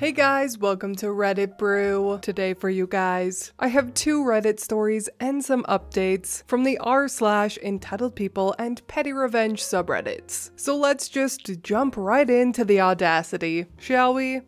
Hey guys, welcome to Reddit Brew. Today for you guys, I have 2 Reddit stories and some updates from the r/entitledpeople and petty revenge subreddits. So let's just jump right into the audacity, shall we?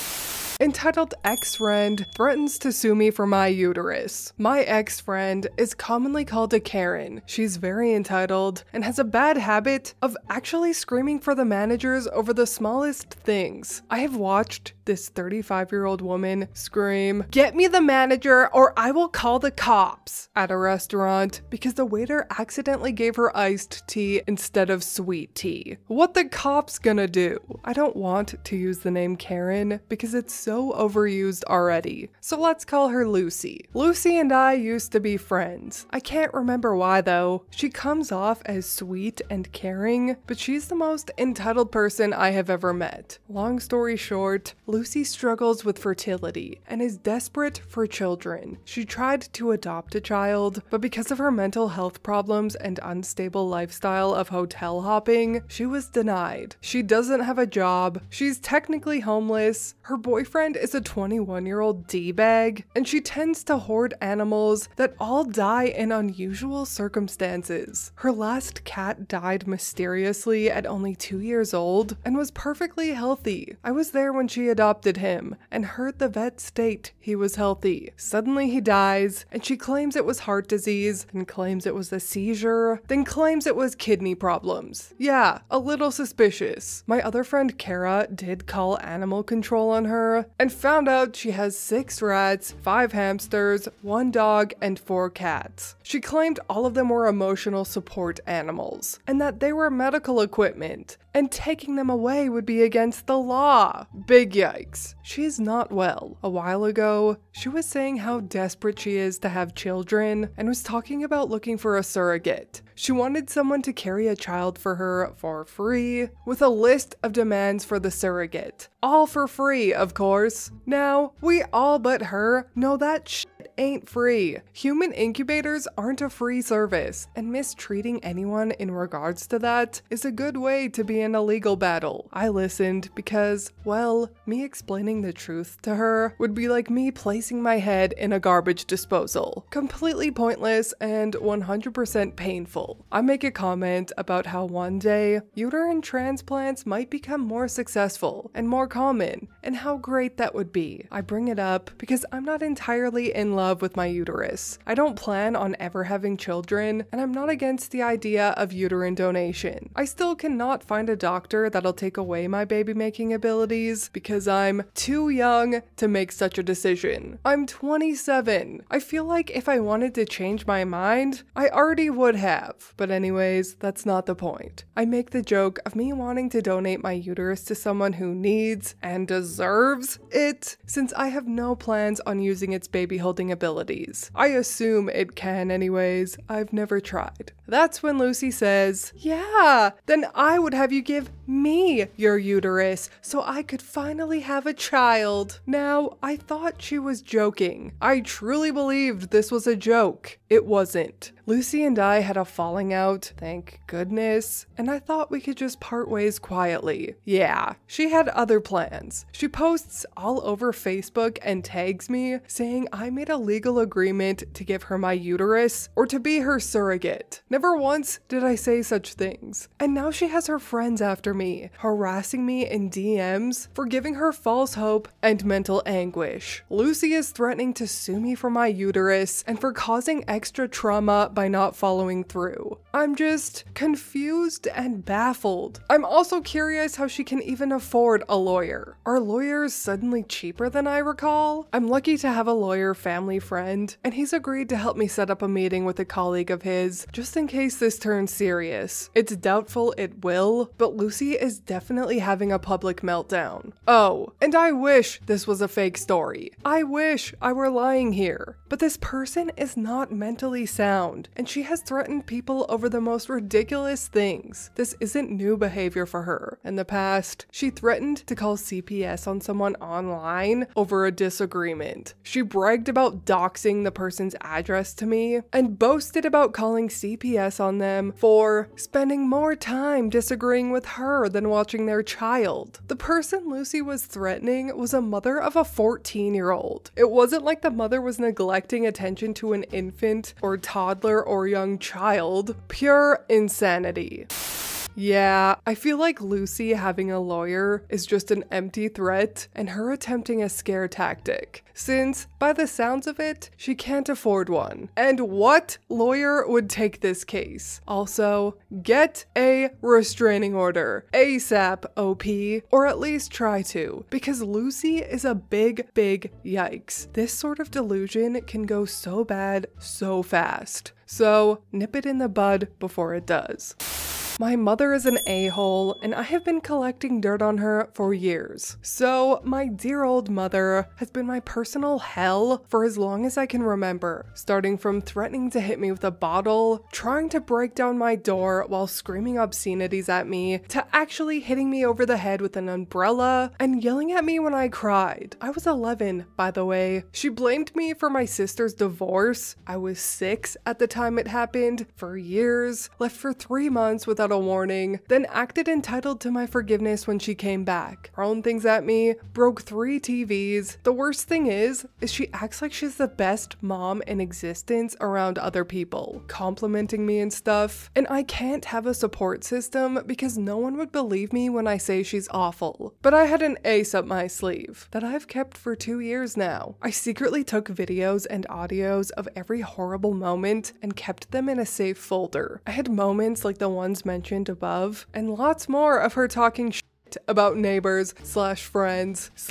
Entitled ex-friend threatens to sue me for my uterus. My ex-friend is commonly called a Karen. She's very entitled and has a bad habit of actually screaming for the managers over the smallest things. I have watched this 35-year-old woman scream, "Get me the manager or I will call the cops," at a restaurant because the waiter accidentally gave her iced tea instead of sweet tea. What the cops gonna do? I don't want to use the name Karen because it's so overused already. So let's call her Lucy. Lucy and I used to be friends. I can't remember why though. She comes off as sweet and caring, but she's the most entitled person I have ever met. Long story short, Lucy struggles with fertility and is desperate for children. She tried to adopt a child, but because of her mental health problems and unstable lifestyle of hotel hopping, she was denied. She doesn't have a job, she's technically homeless, her boyfriend is a 21-year-old D-bag, and she tends to hoard animals that all die in unusual circumstances. Her last cat died mysteriously at only 2 years old and was perfectly healthy. I was there when she adopted him and heard the vet state he was healthy. Suddenly he dies, and she claims it was heart disease, then claims it was a seizure, then claims it was kidney problems. Yeah, a little suspicious. My other friend Kara did call animal control on her and found out she has 6 rats, 5 hamsters, 1 dog, and 4 cats. She claimed all of them were emotional support animals and that they were medical equipment, and taking them away would be against the law. Big yikes. She is not well. A while ago, she was saying how desperate she is to have children and was talking about looking for a surrogate. She wanted someone to carry a child for her for free, with a list of demands for the surrogate. All for free, of course. Now, we all but her know that shit ain't free. Human incubators aren't a free service, and mistreating anyone in regards to that is a good way to be in a legal battle. I listened because, well, me explaining the truth to her would be like me placing my head in a garbage disposal. Completely pointless and 100% painful. I make a comment about how one day uterine transplants might become more successful and more common, and how great that would be. I bring it up because I'm not entirely in love with my uterus. I don't plan on ever having children, and I'm not against the idea of uterine donation. I still cannot find a doctor that'll take away my baby-making abilities because I'm too young to make such a decision. I'm 27. I feel like if I wanted to change my mind, I already would have. But anyways, that's not the point. I make the joke of me wanting to donate my uterus to someone who needs and deserves it, since I have no plans on using its baby-holding abilities. I assume it can anyways. I've never tried. That's when Lucy says, "Yeah, then I would have you give me your uterus so I could finally have a child." Now, I thought she was joking. I truly believed this was a joke. It wasn't. Lucy and I had a falling out, thank goodness, and I thought we could just part ways quietly. Yeah, she had other plans. She posts all over Facebook and tags me saying I made a legal agreement to give her my uterus or to be her surrogate. Never once did I say such things. And now she has her friends after me, harassing me in DMs for giving her false hope and mental anguish. Lucy is threatening to sue me for my uterus and for causing extra trauma by not following through. I'm just confused and baffled. I'm also curious how she can even afford a lawyer. Are lawyers suddenly cheaper than I recall? I'm lucky to have a lawyer family friend, and he's agreed to help me set up a meeting with a colleague of his, just in case this turns serious. It's doubtful it will, but Lucy is definitely having a public meltdown. Oh, and I wish this was a fake story. I wish I were lying here. But this person is not mentally sound, and she has threatened people over the most ridiculous things. This isn't new behavior for her. In the past, she threatened to call CPS on someone online over a disagreement. She bragged about doxing the person's address to me and boasted about calling CPS BS on them for spending more time disagreeing with her than watching their child. The person Lucy was threatening was a mother of a 14-year-old. It wasn't like the mother was neglecting attention to an infant or toddler or young child. Pure insanity. Yeah, I feel like Lucy having a lawyer is just an empty threat and her attempting a scare tactic, since, by the sounds of it, she can't afford one. And what lawyer would take this case? Also, get a restraining order ASAP, OP, or at least try to, because Lucy is a big yikes. This sort of delusion can go so bad so fast. So, nip it in the bud before it does. My mother is an a-hole, and I have been collecting dirt on her for years. So, my dear old mother has been my personal hell for as long as I can remember, starting from threatening to hit me with a bottle, trying to break down my door while screaming obscenities at me, to actually hitting me over the head with an umbrella, and yelling at me when I cried. I was 11, by the way. She blamed me for my sister's divorce. I was 6 at the time it happened, for years, left for 3 months without a warning, then acted entitled to my forgiveness when she came back, thrown things at me, broke 3 TVs. The worst thing is she acts like she's the best mom in existence around other people, complimenting me and stuff, and I can't have a support system because no one would believe me when I say she's awful. But I had an ace up my sleeve that I've kept for 2 years now. I secretly took videos and audios of every horrible moment and kept them in a safe folder. I had moments like the ones mentioned above, and lots more of her talking shit about neighbors / friends /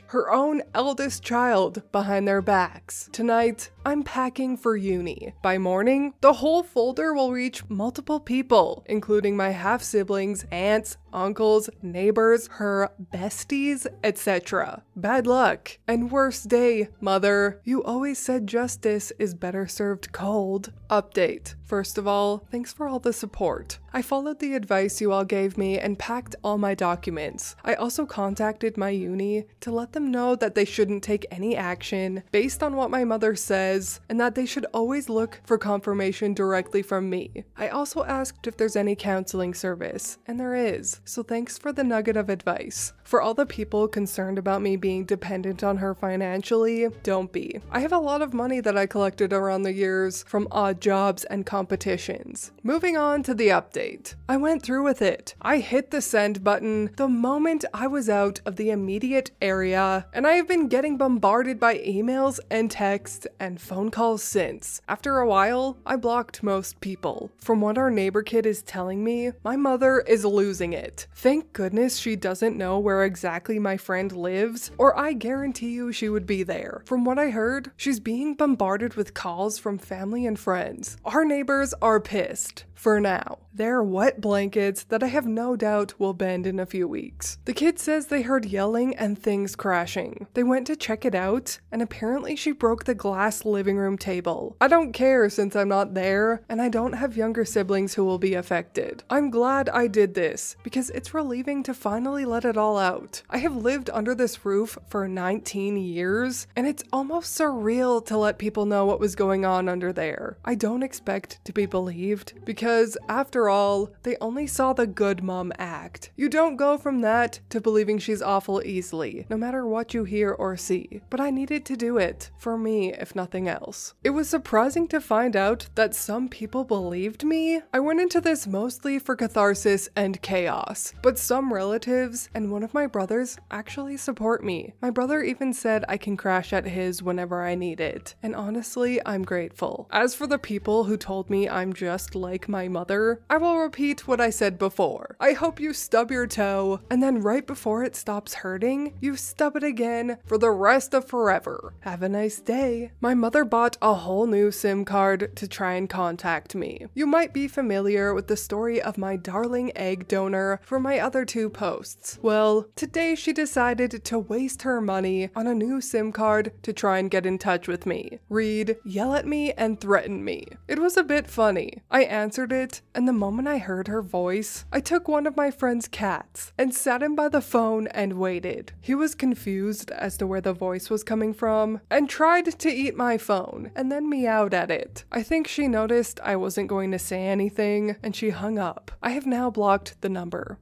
her own eldest child behind their backs. Tonight, I'm packing for uni. By morning, the whole folder will reach multiple people, including my half-siblings, aunts, uncles, neighbors, her besties, etc. Bad luck. And worst day, mother. You always said justice is better served cold. Update. First of all, thanks for all the support. I followed the advice you all gave me and packed all my documents. I also contacted my uni to let them know that they shouldn't take any action based on what my mother says, and that they should always look for confirmation directly from me. I also asked if there's any counseling service, and there is, so thanks for the nugget of advice. For all the people concerned about me being dependent on her financially, don't be. I have a lot of money that I collected around the years from odd jobs and competitions. Moving on to the update. I went through with it. I hit the send button the moment I was out of the immediate area, and I have been getting bombarded by emails and texts and phone calls since. After a while, I blocked most people. From what our neighbor kid is telling me, my mother is losing it. Thank goodness she doesn't know where exactly my friend lives, or I guarantee you she would be there. From what I heard, she's being bombarded with calls from family and friends. Our neighbors are pissed. For now. They're wet blankets that I have no doubt will bend in a few weeks. The kid says they heard yelling and things crashing. They went to check it out, and apparently she broke the glass living room table. I don't care since I'm not there, and I don't have younger siblings who will be affected. I'm glad I did this, because it's relieving to finally let it all out. I have lived under this roof for 19 years, and it's almost surreal to let people know what was going on under there. I don't expect to be believed, because after all, they only saw the good mom act. You don't go from that to believing she's awful easily, no matter what you hear or see. But I needed to do it, for me if nothing else. It was surprising to find out that some people believed me. I went into this mostly for catharsis and chaos, but some relatives and one of my brothers actually support me. My brother even said I can crash at his whenever I need it, and honestly, I'm grateful. As for the people who told me I'm just like my mother, I will repeat what I said before. I hope you stub your toe, and then right before it stops hurting, you stub it again for the rest of forever. Have a nice day. My mother bought a whole new SIM card to try and contact me. You might be familiar with the story of my darling egg donor from my other 2 posts. Well, today she decided to waste her money on a new SIM card to try and get in touch with me. Read, yell at me, and threaten me. It was a bit funny. I answered it, and the moment I heard her voice, I took one of my friend's cats and sat him by the phone and waited. He was confused as to where the voice was coming from and tried to eat my phone and then meowed at it. I think she noticed I wasn't going to say anything and she hung up. I have now blocked the number.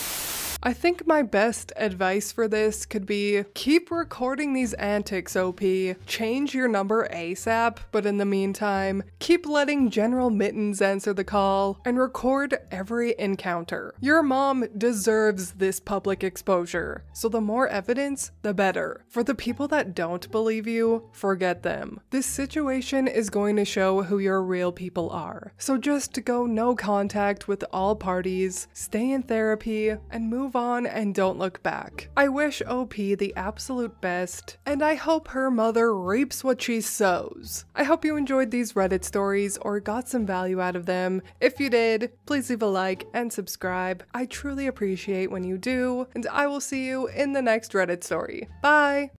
I think my best advice for this could be keep recording these antics, OP. Change your number ASAP, but in the meantime, keep letting General Mittens answer the call and record every encounter. Your mom deserves this public exposure, so the more evidence, the better. For the people that don't believe you, forget them. This situation is going to show who your real people are. So just go no contact with all parties, stay in therapy, and move on and don't look back. I wish OP the absolute best, and I hope her mother reaps what she sows. I hope you enjoyed these Reddit stories or got some value out of them. If you did, please leave a like and subscribe. I truly appreciate when you do, and I will see you in the next Reddit story. Bye!